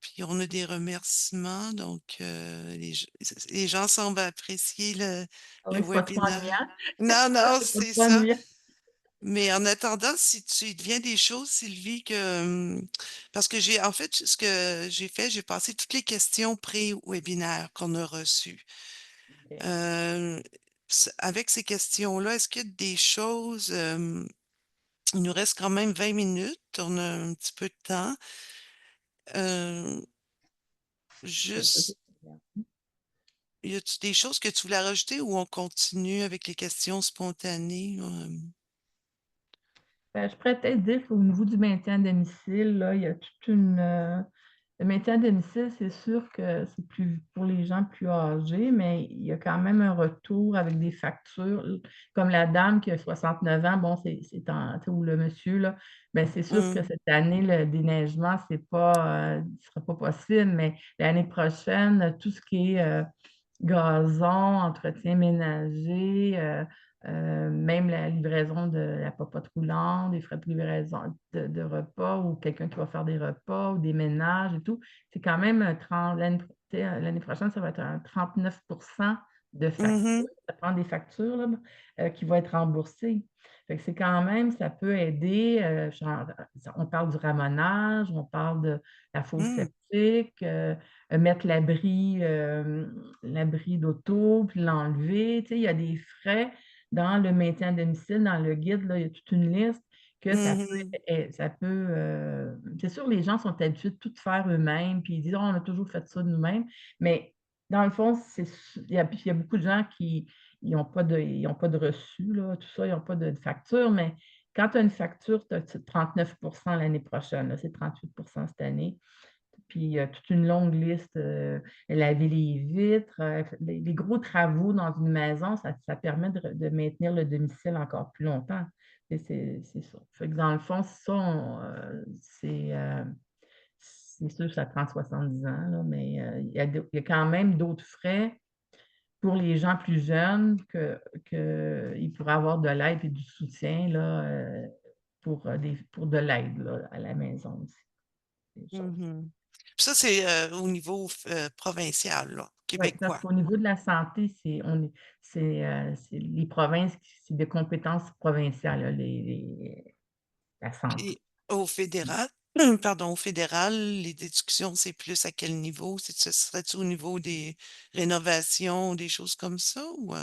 puis on a des remerciements, donc les gens semblent apprécier ah le oui, c'est pas trop webinaire. ennuyant? Non, non, C'est pas c'est trop ça. ennuyant? Mais en attendant, si tu il devient des choses, Sylvie, parce que en fait, ce que j'ai fait, j'ai passé toutes les questions pré-webinaire qu'on a reçues. OK. Euh, Avec ces questions-là, est-ce qu'il y a des choses, il nous reste quand même 20 minutes, on a un petit peu de temps. Euh, OK. Juste, y a-tu des choses que tu voulais rajouter ou on continue avec les questions spontanées? Je pourrais peut-être dire qu'au niveau du maintien à domicile, là, il y a toute une, le maintien à domicile, c'est sûr que c'est plus pour les gens plus âgés, mais il y a quand même un retour avec des factures. Comme la dame qui a 69 ans, bon, c'est en tu sais, ou le monsieur, là, ben, c'est sûr que Hum, cette année, le déneigement, sera pas possible, mais l'année prochaine, tout ce qui est, gazon, entretien ménager, même la livraison de la popote roulante, des frais de livraison de repas ou quelqu'un qui va faire des repas ou des ménages et tout. C'est quand même un 30 l'année prochaine, ça va être un 39 de factures, mhm, ça prend des factures là, qui vont être remboursées. Fait que c'est quand même ça peut aider, genre, on parle du ramonage, on parle de la fosse hum, septique, mettre l'abri d'auto, puis l'enlever. Tu sais, il y a des frais dans le maintien à domicile, dans le guide, là, il y a toute une liste que mhm, ça peut, c'est sûr, les gens sont habitués de tout faire eux-mêmes, puis ils disent: «Oh, on a toujours fait ça nous-mêmes», mais dans le fond, il y a beaucoup de gens qui ils ont pas de reçu, là, tout ça, ils ont pas de facture, mais quand tu as une facture, tu as 39 l'année prochaine, là, c'est 38 cette année. Puis, toute une longue liste, laver les vitres, les gros travaux dans une maison, ça permet de maintenir le domicile encore plus longtemps et c'est ça. Fait que dans le fond, ça, c'est sûr que ça prend 70 ans, là, mais il y a quand même d'autres frais pour les gens plus jeunes, qu'ils pourraient avoir de l'aide et du soutien là, pour de l'aide là, à la maison aussi, des choses. Mhm. Puis ça, c'est au niveau provincial, là, Oui, parce québécois. qu'au niveau de la santé, c'est les provinces, c'est de compétences provinciales, là, la santé. Puis au fédéral, pardon, au fédéral, les discussions, c'est plus à quel niveau? Ce serait-tu au niveau des rénovations, des choses comme ça? Ou,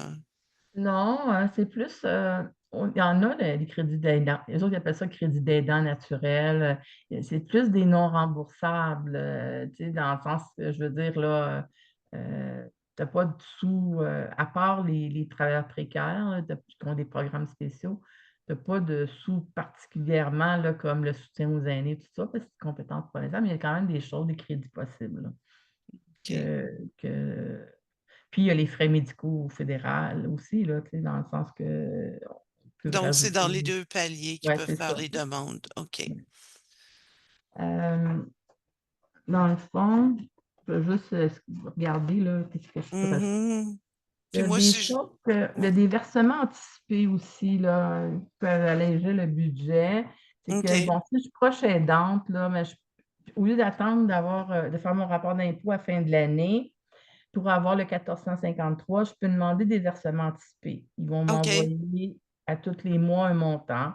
Non, c'est plus, il y en a des crédits d'aidants. Les autres, ils appellent ça crédit d'aidant naturel, c'est plus des non remboursables, tu sais, dans le sens, je veux dire là, tu pas de sous, à part les travailleurs précaires là, qui ont des programmes spéciaux, tu pas de sous particulièrement là, comme le soutien aux aînés, tout ça, parce que c'est compétence provinciale, mais il y a quand même des choses, des crédits possibles là, OK. que puis il y a les frais médicaux fédérales aussi, là, tu sais, dans le sens qu'on peut Donc, c'est dans rajouter les deux paliers qu'ils ouais, peuvent c'est faire ça. les demandes. OK. Hem, Dans le fond, je vais juste, regarder là, qu'est-ce que je peux rajouter. Mhm. Il y Puis a moi, des si je... choses que il y Ouais. a des versements anticipés aussi là, qui peuvent alléger le budget. C'est que OK. bon, si je suis proche aidante là, mais au lieu d'attendre de faire mon rapport d'impôt à la fin de l'année, pour avoir le 1453, je peux demander des versements anticipés. Ils vont OK. m'envoyer à tous les mois un montant,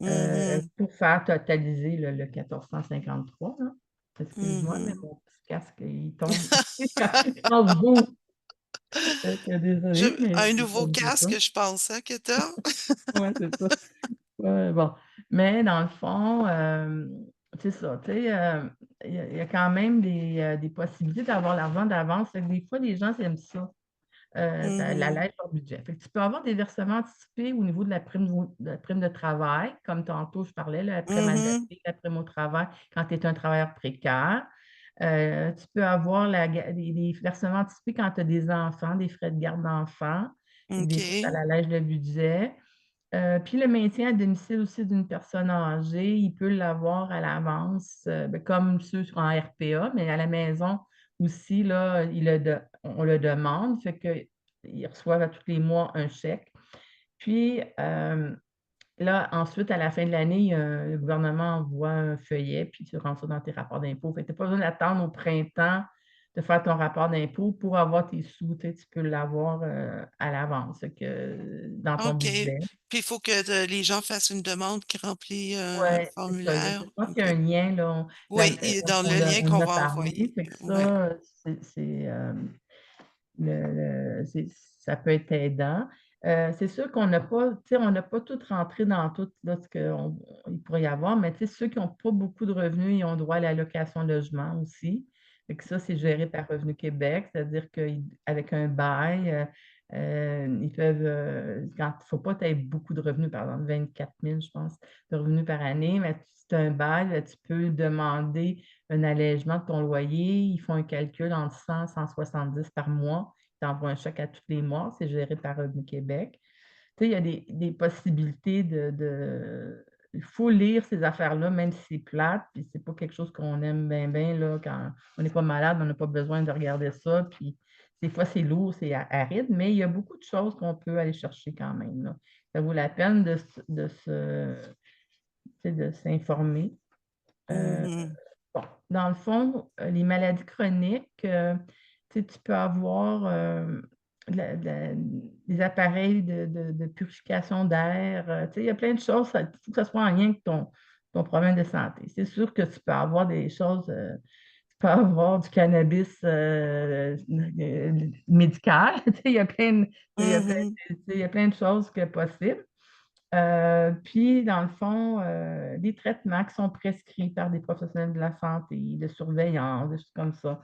Mhm. pour faire totaliser le 1453 là. Excuse-moi, mais Mhm. mon petit casque, il tombe il change d'eau. Fait que Je... désolée, mais Un c'est nouveau comme ça. casque, je pense, hein, que t'as? Ouais, c'est ça. Ouais, bon. Mais dans le fond, c'est ça, tu sais, il y a quand même des possibilités d'avoir l'argent d'avance. Fait que des fois, les gens aiment ça. Ça Mhm. allège leur budget. Fait que tu peux avoir des versements anticipés au niveau de la prime de travail, comme tantôt je parlais, là, la prime Mhm. adaptée, la prime au travail quand tu es un travailleur précaire. Tu peux avoir des versements anticipés quand tu as des enfants, des frais de garde d'enfants. Fait que des fois, ça OK. allège le budget. Puis le maintien à domicile aussi d'une personne âgée, il peut l'avoir à l'avance, comme ceux en RPA, mais à la maison aussi, là, on le demande, fait qu'ils reçoivent à tous les mois un chèque. Puis, là, ensuite, à la fin de l'année, le gouvernement envoie un feuillet, puis tu rentres ça dans tes rapports d'impôts. Fait que tu as pas besoin d'attendre au printemps de faire ton rapport d'impôt pour avoir tes sous, tu peux l'avoir, à l'avance, fait que dans ton OK. budget. Puis il faut que les gens fassent une demande qui remplit un Ouais, c'est ça. Je formulaire. pense qu'il y a OK. un lien là, Oui, il est dans on le lien en qu'on a va parlé, envoyer. fait que Ouais. ça, ça peut être aidant. C'est sûr qu'on n'a pas, tu sais, on n'a pas tout rentré dans tout là, ce qu'on il pourrait y avoir, mais tu sais, ceux qui n'ont pas beaucoup de revenus, ils ont droit à l'allocation logement aussi. Fait que ça, c'est géré par Revenu Québec, c'est-à-dire qu'avec un bail, ils peuvent, quand il ne faut pas que tu aies beaucoup de revenus, par exemple 24 000, je pense, de revenus par année, mais si tu as un bail, là, tu peux demander un allègement de ton loyer. Ils font un calcul entre 100 et 170 par mois. Ils t'envoient un chèque à tous les mois. C'est géré par Revenu Québec. Tu sais, il y a des possibilités il faut lire ces affaires-là, même si c'est plate, puis c'est pas quelque chose qu'on aime bien, bien, là, quand on n'est pas malade, on n'a pas besoin de regarder ça, puis des fois, c'est lourd, c'est aride, mais il y a beaucoup de choses qu'on peut aller chercher quand même, là. Ça vaut la peine tu sais, de s'informer. Euh, Mhm. Bon, dans le fond, les maladies chroniques, tu sais, tu peux avoir, des appareils de purification d'air, tu sais, il y a plein de choses, il faut que ça soit en lien avec ton problème de santé. C'est sûr que tu peux avoir des choses, tu peux avoir du cannabis, médical, tu sais, Mhm. il y a plein de choses que possibles. Puis dans le fond, des traitements qui sont prescrits par des professionnels de la santé, de surveillance, des choses comme ça.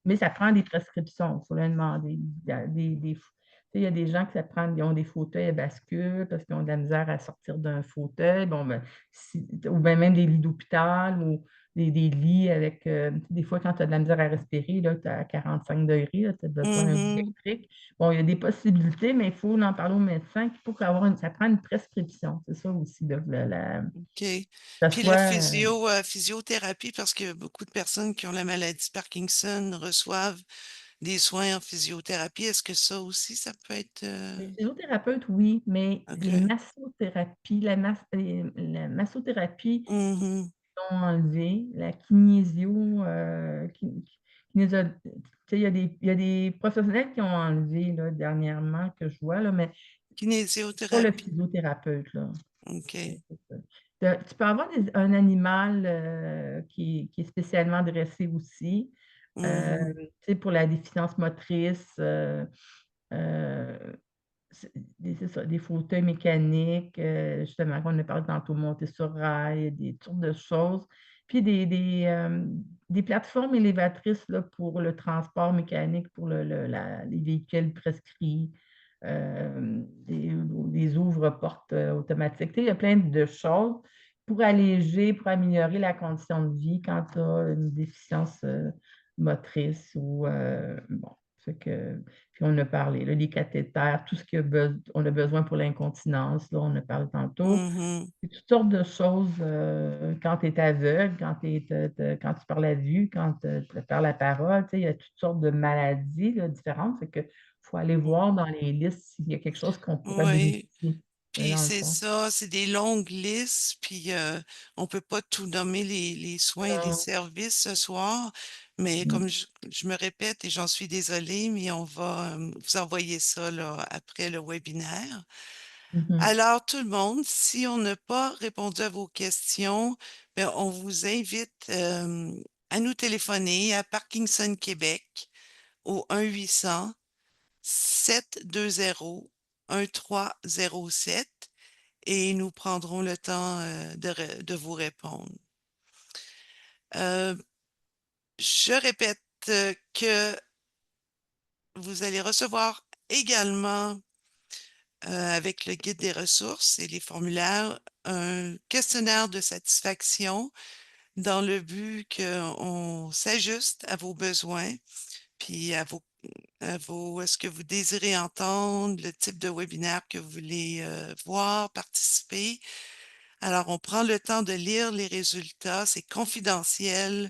Mais ça prend des prescriptions, il faut leur demander. Tu sais, il y a des gens qui ils ont des fauteuils à bascule parce qu'ils ont de la misère à sortir d'un fauteuil. Bon, ben, ou bien même des lits d'hôpital ou des lits avec, des fois, quand tu as de la misère à respirer, là, tu es à 45 degrés, tu as besoin d'un lit Mhm. électrique. Bon, il y a des possibilités, mais il faut en parler au médecin. Il faut ça prend une prescription. C'est ça aussi, là, OK. que ça Puis la soit. physiothérapie, parce que beaucoup de personnes qui ont la maladie de Parkinson reçoivent des soins en physiothérapie. Est-ce que ça aussi, ça peut être... Les physiothérapeutes, oui, mais les OK. massothérapies, la massothérapie, Mhm. ils ont enlevé la kinésio, kinésio tu sais, il y a des professionnels qui ont enlevé, là, dernièrement que je vois, là, mais pas le Kinésiothérapie. physiothérapeute, là. C'est OK. c'est ça. Tu peux avoir un animal, qui est spécialement dressé aussi, Mhm. tu sais, pour la déficience motrice, heu c'est ça, des fauteuils mécaniques, justement, qu'on a parlé tantôt, monter sur rail, des toutes sortes de choses. Puis des plateformes élévatrices, là, pour le transport mécanique, pour les véhicules prescrits, des ouvre-portes, automatiques. Tu sais, il y a plein de choses pour alléger, pour améliorer la condition de vie quand tu as une déficience, motrice ou, bon, fait que puis on a parlé, là, les cathéters, tout ce on a besoin pour l'incontinence, là, on a parlé tantôt. Mhm. C'est toutes sortes de choses, quand tu es aveugle, quand tu quand tu perds la vue, quand tu perds la parole, tu sais, il y a toutes sortes de maladies, là, différentes. Fait que faut aller voir dans les listes s'il y a quelque chose qu'on pourrait Oui. bénéficier, Puis dans le c'est fond. ça, c'est des longues listes, puis on peut pas tout nommer les soins et les Non. services ce soir, mais Mmh. comme je me répète et j'en suis désolée, mais on va vous envoyer ça là, après le webinaire. Mmh mh. Alors tout le monde, si on n'a pas répondu à vos questions, ben, on vous invite à nous téléphoner à Parkinson Québec au 1-800-720-1307 et nous prendrons le temps de vous répondre. Euh, je répète que vous allez recevoir également, avec le guide des ressources et les formulaires, un questionnaire de satisfaction dans le but qu'on s'ajuste à vos besoins, puis à ce que vous désirez entendre, le type de webinaire que vous voulez voir, participer. Alors, on prend le temps de lire les résultats, c'est confidentiel.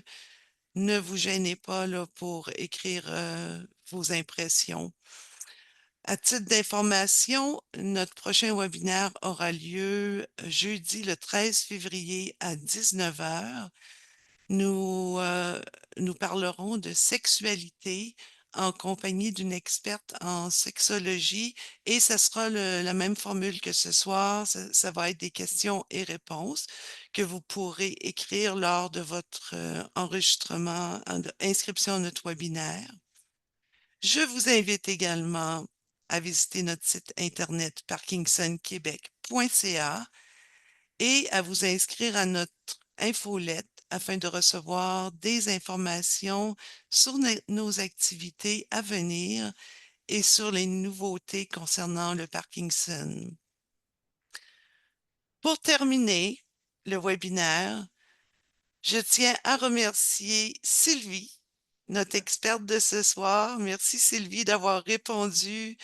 Ne vous gênez pas là, pour écrire vos impressions. À titre d'information, notre prochain webinaire aura lieu jeudi le 13 février à 19 heures. Nous parlerons de sexualité en compagnie d'une experte en sexologie et ça sera la même formule que ce soir. Ça va être des questions et réponses que vous pourrez écrire lors de votre enregistrement, inscription à notre webinaire. Je vous invite également à visiter notre site internet parkinsonquebec.ca et à vous inscrire à notre infolette afin de recevoir des informations sur nos activités à venir et sur les nouveautés concernant le Parkinson. Pour terminer le webinaire, je tiens à remercier Sylvie, notre experte de ce soir. Merci Sylvie d'avoir répondu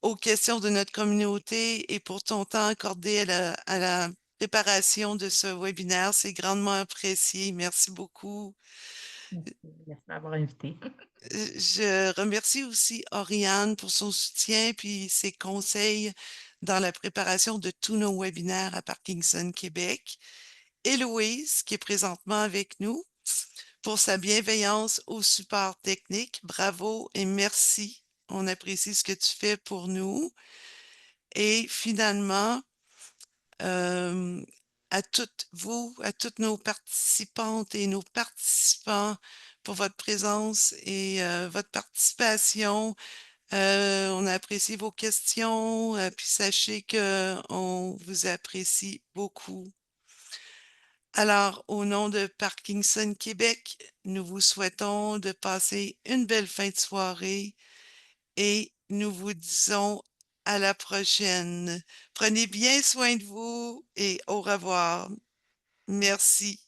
aux questions de notre communauté et pour ton temps accordé à la préparation de ce webinaire. C'est grandement apprécié. Merci beaucoup. Merci. Merci de m'avoir invitée. Je remercie aussi Oriane pour son soutien puis ses conseils dans la préparation de tous nos webinaires à Parkinson Québec. Héloïse, qui est présentement avec nous, pour sa bienveillance au support technique. Bravo et merci. On apprécie ce que tu fais pour nous. Et finalement, euh, à toutes vous, à toutes nos participantes et nos participants pour votre présence et votre participation. On apprécie vos questions, puis sachez que on vous apprécie beaucoup. Alors, au nom de Parkinson Québec, nous vous souhaitons de passer une belle fin de soirée et nous vous disons à la prochaine. Prenez bien soin de vous et au revoir. Merci.